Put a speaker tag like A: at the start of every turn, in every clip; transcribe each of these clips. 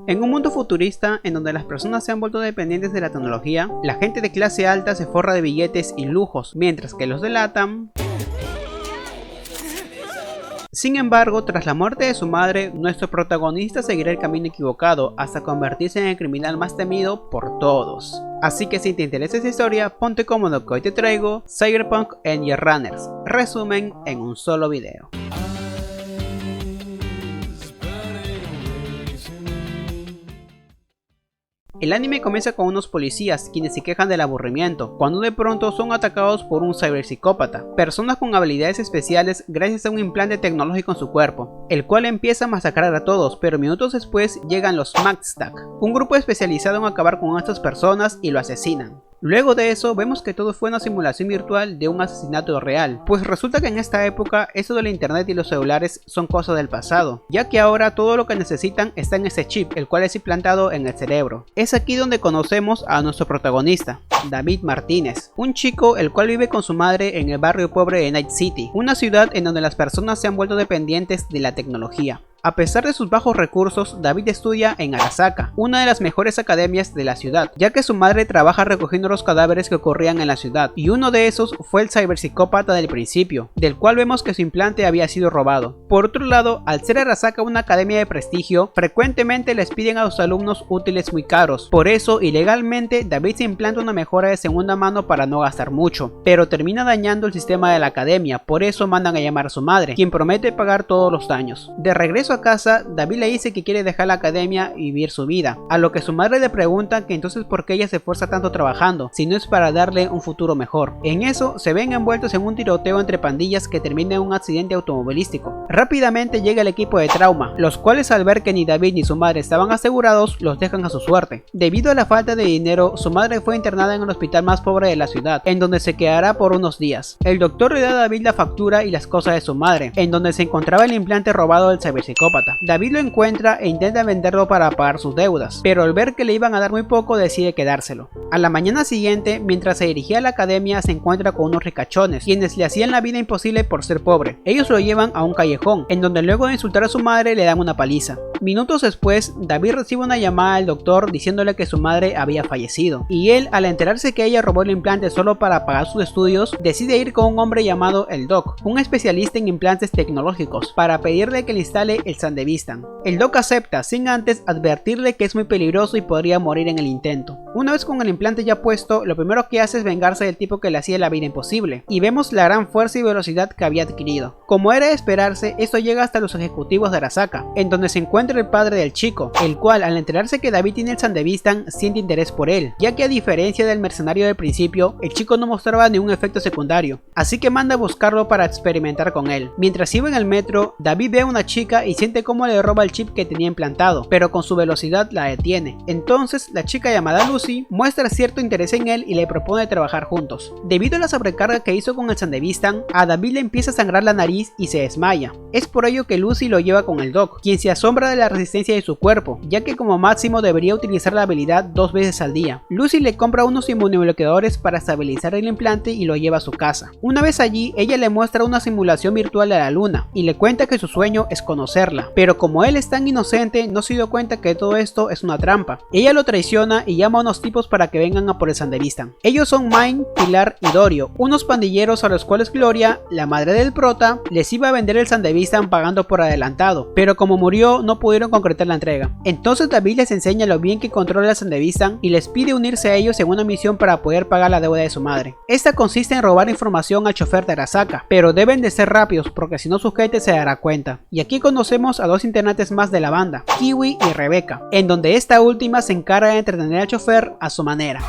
A: En un mundo futurista en donde las personas se han vuelto dependientes de la tecnología, la gente de clase alta se forra de billetes y lujos, mientras que los de LATAM... Sin embargo, tras la muerte de su madre, nuestro protagonista seguirá el camino equivocado hasta convertirse en el criminal más temido por todos. Así que si te interesa esta historia, ponte cómodo que hoy te traigo Cyberpunk Edge Runners, resumen en un solo video. El anime comienza con unos policías quienes se quejan del aburrimiento, cuando de pronto son atacados por un ciberpsicópata, personas con habilidades especiales gracias a un implante tecnológico en su cuerpo, el cual empieza a masacrar a todos, pero minutos después llegan los Magstack, un grupo especializado en acabar con estas personas y lo asesinan. Luego de eso vemos que todo fue una simulación virtual de un asesinato real, pues resulta que en esta época eso de la internet y los celulares son cosas del pasado, ya que ahora todo lo que necesitan está en ese chip, el cual es implantado en el cerebro. Es aquí donde conocemos a nuestro protagonista, David Martínez, un chico el cual vive con su madre en el barrio pobre de Night City, una ciudad en donde las personas se han vuelto dependientes de la tecnología. A pesar de sus bajos recursos, David estudia en Arasaka, una de las mejores academias de la ciudad, ya que su madre trabaja recogiendo los cadáveres que ocurrían en la ciudad, y uno de esos fue el ciberpsicópata del principio, del cual vemos que su implante había sido robado. Por otro lado, al ser Arasaka una academia de prestigio, frecuentemente les piden a los alumnos útiles muy caros, por eso ilegalmente David se implanta una mejora de segunda mano para no gastar mucho, pero termina dañando el sistema de la academia, por eso mandan a llamar a su madre, quien promete pagar todos los daños. De regreso a casa, David le dice que quiere dejar la academia y vivir su vida, a lo que su madre le pregunta que entonces por qué ella se esfuerza tanto trabajando, si no es para darle un futuro mejor. En eso se ven envueltos en un tiroteo entre pandillas que termina en un accidente automovilístico. Rápidamente llega el equipo de trauma, los cuales al ver que ni David ni su madre estaban asegurados, los dejan a su suerte. Debido a la falta de dinero, su madre fue internada en el hospital más pobre de la ciudad, en donde se quedará por unos días. El doctor le da a David la factura y las cosas de su madre, en donde se encontraba el implante robado del ciberpsicópata. David lo encuentra e intenta venderlo para pagar sus deudas, pero al ver que le iban a dar muy poco decide quedárselo. A la mañana siguiente, mientras se dirigía a la academia, se encuentra con unos ricachones, quienes le hacían la vida imposible por ser pobre. Ellos lo llevan a un callejón, en donde luego de insultar a su madre le dan una paliza. Minutos después, David recibe una llamada del doctor diciéndole que su madre había fallecido, y él, al enterarse que ella robó el implante solo para pagar sus estudios, decide ir con un hombre llamado el Doc, un especialista en implantes tecnológicos, para pedirle que le instale el Sandevistan. El Doc acepta, sin antes advertirle que es muy peligroso y podría morir en el intento. Una vez con el implante ya puesto, lo primero que hace es vengarse del tipo que le hacía la vida imposible, y vemos la gran fuerza y velocidad que había adquirido. Como era de esperarse, esto llega hasta los ejecutivos de Arasaka, en donde se encuentra el padre del chico, el cual al enterarse que David tiene el Sandevistan siente interés por él, ya que a diferencia del mercenario del principio, el chico no mostraba ningún efecto secundario, así que manda a buscarlo para experimentar con él. Mientras iba en el metro, David ve a una chica y siente cómo le roba el chip que tenía implantado, pero con su velocidad la detiene. Entonces la chica llamada Lucy muestra cierto interés en él y le propone trabajar juntos. Debido a la sobrecarga que hizo con el Sandevistan, a David le empieza a sangrar la nariz y se desmaya. Es por ello que Lucy lo lleva con el Doc, quien se asombra de la resistencia de su cuerpo, ya que como máximo debería utilizar la habilidad 2 veces al día. Lucy le compra unos inmunobloqueadores para estabilizar el implante y lo lleva a su casa. Una vez allí, ella le muestra una simulación virtual de la luna y le cuenta que su sueño es conocerla, pero como él es tan inocente, no se dio cuenta que todo esto es una trampa. Ella lo traiciona y llama a unos tipos para que vengan a por el Sandevistan. Ellos son Mine, Pilar y Dorio, unos pandilleros a los cuales Gloria, la madre del prota, les iba a vender el Sandevistan pagando por adelantado, pero como murió no pudieron concretar la entrega. Entonces David les enseña lo bien que controla el Sandevistan y les pide unirse a ellos en una misión para poder pagar la deuda de su madre. Esta consiste en robar información al chofer de Arasaka, pero deben de ser rápidos porque si no su gente se dará cuenta. Y aquí conocemos a dos integrantes más de la banda, Kiwi y Rebecca, en donde esta última se encarga de entretener al chofer a su manera.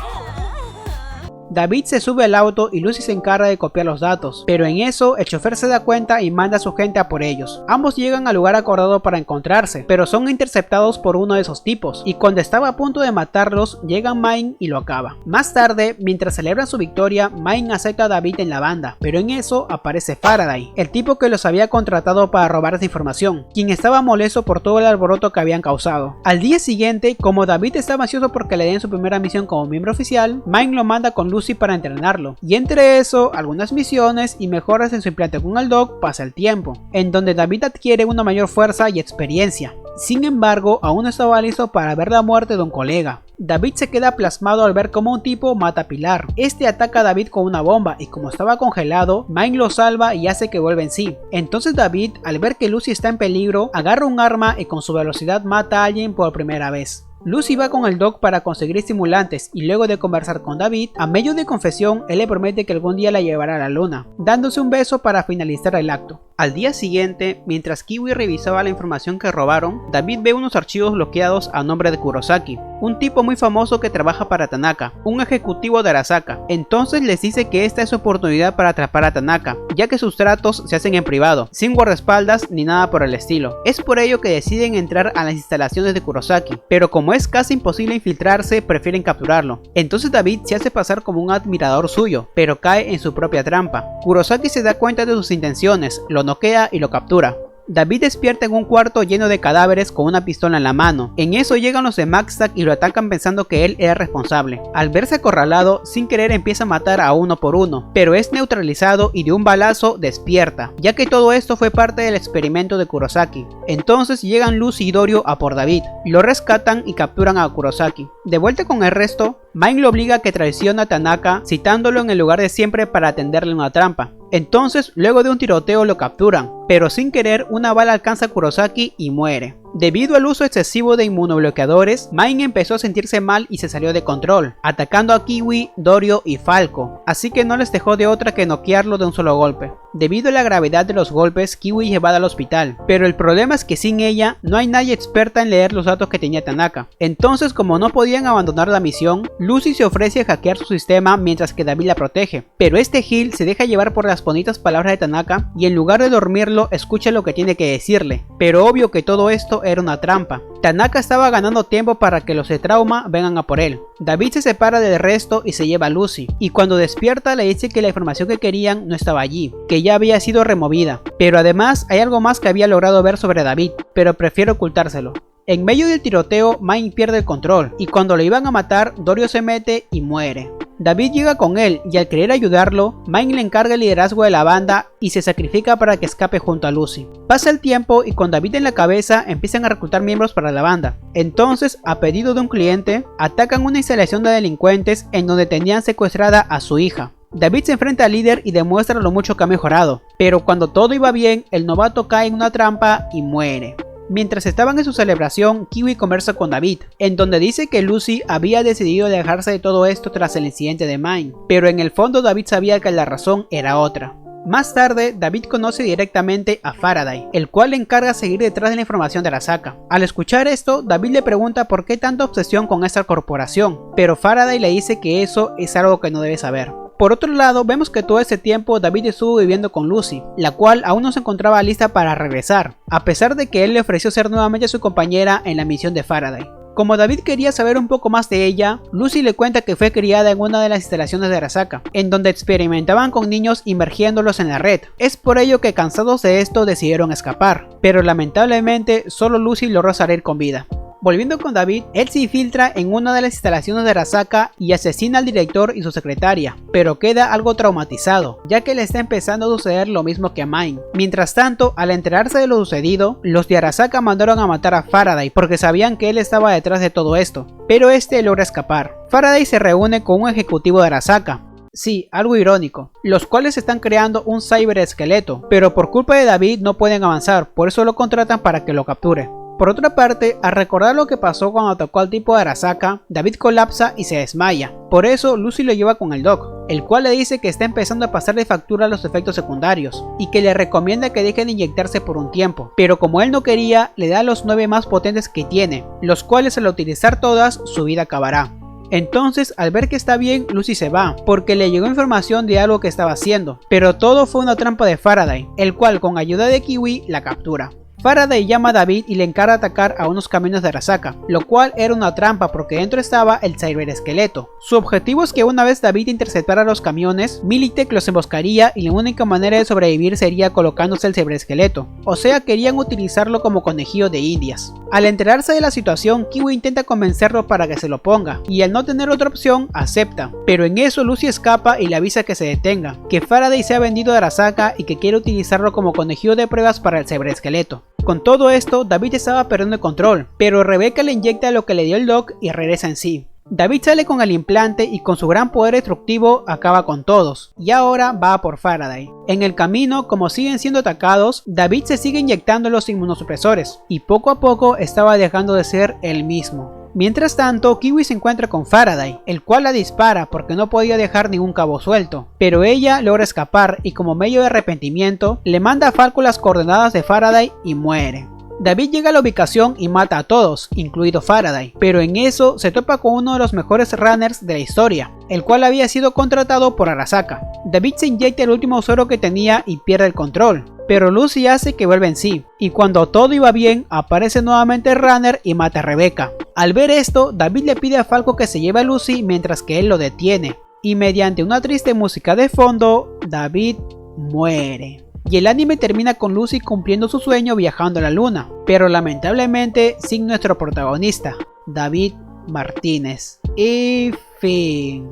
A: David se sube al auto y Lucy se encarga de copiar los datos, pero en eso el chofer se da cuenta y manda a su gente a por ellos. Ambos llegan al lugar acordado para encontrarse, pero son interceptados por uno de esos tipos, y cuando estaba a punto de matarlos, llega Mine y lo acaba. Más tarde, mientras celebran su victoria, Mine acepta a David en la banda, pero en eso aparece Faraday, el tipo que los había contratado para robar esa información, quien estaba molesto por todo el alboroto que habían causado. Al día siguiente, como David estaba ansioso porque le den su primera misión como miembro oficial, Mine lo manda con Lucy para entrenarlo, y entre eso, algunas misiones y mejoras en su implante con el Doc pasa el tiempo, en donde David adquiere una mayor fuerza y experiencia. Sin embargo, aún no estaba listo para ver la muerte de un colega. David se queda plasmado al ver cómo un tipo mata a Pilar. Este ataca a David con una bomba y como estaba congelado, Mike lo salva y hace que vuelva en sí. Entonces David, al ver que Lucy está en peligro, agarra un arma y con su velocidad mata a alguien por primera vez. Lucy va con el Doc para conseguir estimulantes y luego de conversar con David, a medio de confesión, él le promete que algún día la llevará a la luna, dándose un beso para finalizar el acto. Al día siguiente, mientras Kiwi revisaba la información que robaron, David ve unos archivos bloqueados a nombre de Kurosaki, un tipo muy famoso que trabaja para Tanaka, un ejecutivo de Arasaka. Entonces les dice que esta es su oportunidad para atrapar a Tanaka, ya que sus tratos se hacen en privado, sin guardaespaldas ni nada por el estilo. Es por ello que deciden entrar a las instalaciones de Kurosaki, pero como es casi imposible infiltrarse, prefieren capturarlo. Entonces David se hace pasar como un admirador suyo, pero cae en su propia trampa. Kurosaki se da cuenta de sus intenciones, lo noquea y lo captura. David despierta en un cuarto lleno de cadáveres con una pistola en la mano. En eso llegan los de Maxtag y lo atacan pensando que él era responsable. Al verse acorralado, sin querer empieza a matar a uno por uno, pero es neutralizado y de un balazo despierta, ya que todo esto fue parte del experimento de Kurosaki. Entonces llegan Lucy y Dorio a por David, lo rescatan y capturan a Kurosaki. De vuelta con el resto, Mike lo obliga a que traicione a Tanaka, citándolo en el lugar de siempre para tenderle una trampa. Entonces, luego de un tiroteo lo capturan, pero sin querer una bala alcanza a Kurosaki y muere. Debido al uso excesivo de inmunobloqueadores, Mike empezó a sentirse mal y se salió de control, atacando a Kiwi, Dorio y Falco, así que no les dejó de otra que noquearlo de un solo golpe. Debido a la gravedad de los golpes, Kiwi es llevada al hospital, pero el problema es que sin ella no hay nadie experta en leer los datos que tenía Tanaka. Entonces, como no podían abandonar la misión, Lucy se ofrece a hackear su sistema mientras que David la protege, pero este Gil se deja llevar por las bonitas palabras de Tanaka y en lugar de dormirlo escucha lo que tiene que decirle, pero obvio que todo esto era una trampa. Tanaka estaba ganando tiempo para que los de Trauma vengan a por él. David se separa del resto y se lleva a Lucy, y cuando despierta le dice que la información que querían no estaba allí, que ya había sido removida, pero además hay algo más que había logrado ver sobre David, pero prefiere ocultárselo. En medio del tiroteo, Mike pierde el control, y cuando lo iban a matar, Dorio se mete y muere. David llega con él y al querer ayudarlo, Mike le encarga el liderazgo de la banda y se sacrifica para que escape junto a Lucy. Pasa el tiempo y con David en la cabeza empiezan a reclutar miembros para la banda. Entonces, a pedido de un cliente, atacan una instalación de delincuentes en donde tenían secuestrada a su hija. David se enfrenta al líder y demuestra lo mucho que ha mejorado, pero cuando todo iba bien, el novato cae en una trampa y muere. Mientras estaban en su celebración, Kiwi conversa con David, en donde dice que Lucy había decidido alejarse de todo esto tras el incidente de Mine, pero en el fondo David sabía que la razón era otra. Más tarde, David conoce directamente a Faraday, el cual le encarga seguir detrás de la información de Arasaka. Al escuchar esto, David le pregunta por qué tanta obsesión con esta corporación, pero Faraday le dice que eso es algo que no debe saber. Por otro lado, vemos que todo ese tiempo David estuvo viviendo con Lucy, la cual aún no se encontraba lista para regresar, a pesar de que él le ofreció ser nuevamente su compañera en la misión de Faraday. Como David quería saber un poco más de ella, Lucy le cuenta que fue criada en una de las instalaciones de Arasaka, en donde experimentaban con niños inmergiéndolos en la red. Es por ello que cansados de esto decidieron escapar, pero lamentablemente solo Lucy logró salir con vida. Volviendo con David, él se infiltra en una de las instalaciones de Arasaka y asesina al director y su secretaria, pero queda algo traumatizado, ya que le está empezando a suceder lo mismo que a Mine. Mientras tanto, al enterarse de lo sucedido, los de Arasaka mandaron a matar a Faraday porque sabían que él estaba detrás de todo esto, pero este logra escapar. Faraday se reúne con un ejecutivo de Arasaka. Sí, algo irónico, los cuales están creando un ciberesqueleto, pero por culpa de David no pueden avanzar, por eso lo contratan para que lo capture. Por otra parte, al recordar lo que pasó cuando atacó al tipo de Arasaka, David colapsa y se desmaya. Por eso Lucy lo lleva con el Doc, el cual le dice que está empezando a pasarle factura a los efectos secundarios y que le recomienda que deje de inyectarse por un tiempo, pero como él no quería, le da los 9 más potentes que tiene, los cuales al utilizar todas, su vida acabará. Entonces, al ver que está bien, Lucy se va, porque le llegó información de algo que estaba haciendo, pero todo fue una trampa de Faraday, el cual con ayuda de Kiwi la captura. Faraday llama a David y le encarga atacar a unos camiones de Arasaka, lo cual era una trampa porque dentro estaba el ciberesqueleto. Su objetivo es que una vez David interceptara los camiones, Militech los emboscaría y la única manera de sobrevivir sería colocándose el ciberesqueleto, o sea querían utilizarlo como conejillo de indias. Al enterarse de la situación, Kiwi intenta convencerlo para que se lo ponga, y al no tener otra opción, acepta, pero en eso Lucy escapa y le avisa que se detenga, que Faraday se ha vendido a Arasaka y que quiere utilizarlo como conejillo de pruebas para el ciberesqueleto. Con todo esto, David estaba perdiendo el control, pero Rebecca le inyecta lo que le dio el Doc y regresa en sí. David sale con el implante y con su gran poder destructivo acaba con todos, y ahora va por Faraday. En el camino, como siguen siendo atacados, David se sigue inyectando los inmunosupresores, y poco a poco estaba dejando de ser el mismo. Mientras tanto, Kiwi se encuentra con Faraday, el cual la dispara porque no podía dejar ningún cabo suelto, pero ella logra escapar y como medio de arrepentimiento, le manda a Falco las coordenadas de Faraday y muere. David llega a la ubicación y mata a todos, incluido Faraday, pero en eso se topa con uno de los mejores runners de la historia, el cual había sido contratado por Arasaka. David se inyecta el último suero que tenía y pierde el control, pero Lucy hace que vuelva en sí, y cuando todo iba bien, aparece nuevamente el runner y mata a Rebecca. Al ver esto, David le pide a Falco que se lleve a Lucy mientras que él lo detiene, y mediante una triste música de fondo, David muere. Y el anime termina con Lucy cumpliendo su sueño viajando a la luna, pero lamentablemente sin nuestro protagonista, David Martínez. Y fin.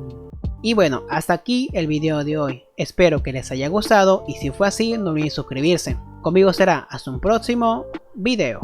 A: Y bueno, hasta aquí el video de hoy. Espero que les haya gustado y si fue así no olviden suscribirse. Conmigo será hasta un próximo video.